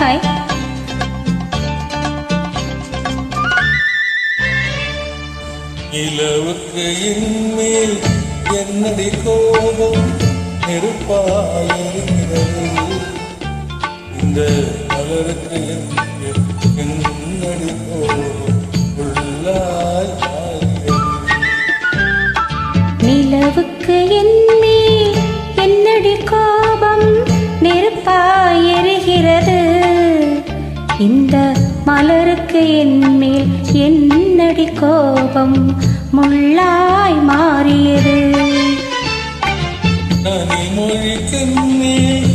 Hi. நிலவுக்கு இன்மேல் என்னடி கோபம் நெருப்பாயிருக்கிறது, இந்த மலருக்கு என்னடி கோபம் உள்ளாய் ஆகிறது. நிலவுக்கு என்மேல் என்னடி கோபம் நெருப்பாயிருக்கிறது, இந்த மலருக்கு என்மேல் என்னடி கோபம் முள்ளாய் மாறியது. கனிமொழிக்கு மேல்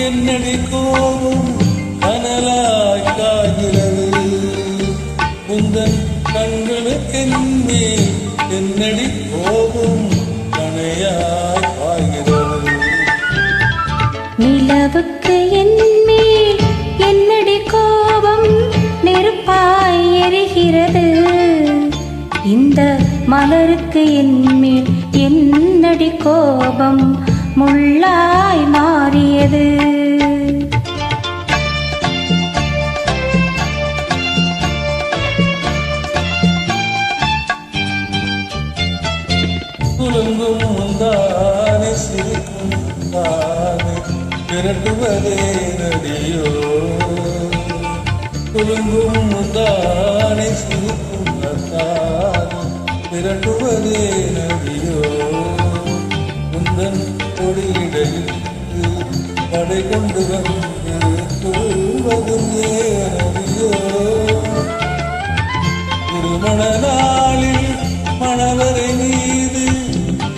என்னடி கோபம் கனலாய் காய்கிறது, உந்தன் கண்களுக்கென்மேல் என்னடி கோபம் கனையாய் பாய்கிறது. நிலவுக்கு என்மேல் என்னடி கோபம் நெருப்பாய் எரிகிறது, இந்த மலருக்கு என்மேல் என்னடி கோபம் முள்ளாய் மாறியது. குலுங்கும் முந்தானை சிரிக்கும் தானே திரட்டுவதே நடியோ, குலுங்கும் முந்தானை சிரிக்கும் தானே திரட்டுவதே நடியோ, உந்தன் கொடியிடையில் படை கொண்டு வந்து கொள்வதும் ஏனடியோ, திருமண நாளில் மணவரை மீது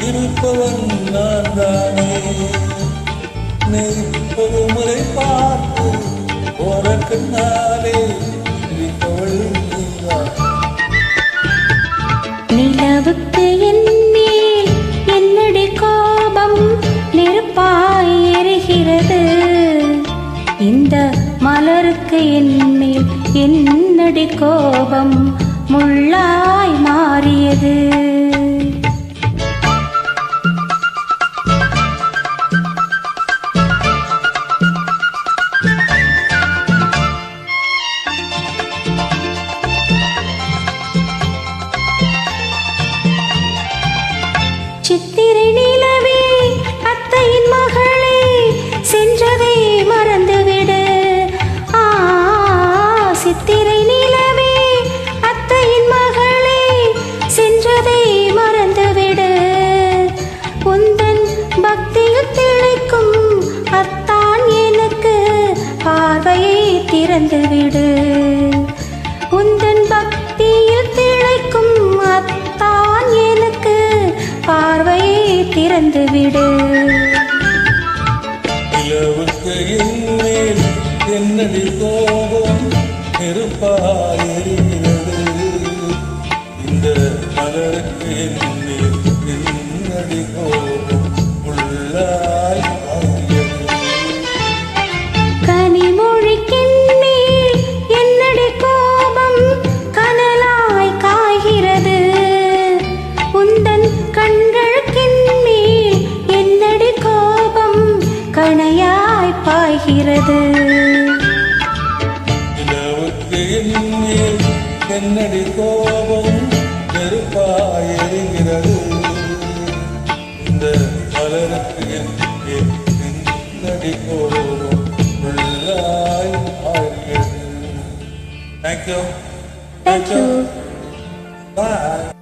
இருப்பவன் நான் தானே, ஒரு முறை பார்த்து போறக்கண்ணாலே இருப்பவள் நீதான். நிலவுக்கு என்மேல் என்னடி கோபம் நெருப்பாய் எரிகிறது, இந்த மலருக்கு என்மேல் என்னடி கோபம் முள்ளாய் மாறியது. சித்திரை நிலவே அத்தையின் மகளே சென்றதை மறந்துவிடு, சித்திரை நிலவே அத்தையின் மகளே சென்றதை மறந்துவிடு, உந்தன் பக்தியில் திளைக்கும் அத்தான் எனக்கு பார்வையை திறந்துவிடு, உந்தன் பக்தியில் திளைக்கும் அத்தான் எனக்கு பார்வையை திறந்துவிடு. நிலவுக்கு என்மேல் என்னடி கோபம் நெருப்பாயிருக்கிறது, இந்த மலருக்கு என்மேல் என்னடி கோபம் உள்ளாய் ஆகிறது. கனிமொழிக்கென்மேல் என்னடி கோபம் கனலாய் காய்கிறது, உந்தன் கண்களுக்கென்மேல் என்னடி கோபம் கணையாய் பாய்கிறது. நிலவுக்கு என்மேல் என்னடி கோபம் நெருப்பாயிருக்கிறது, இந்த மலருக்கு என்மேல் என்னடி கோபம் உள்ளாய் ஆகிறது. Thank you. Thank you. Bye.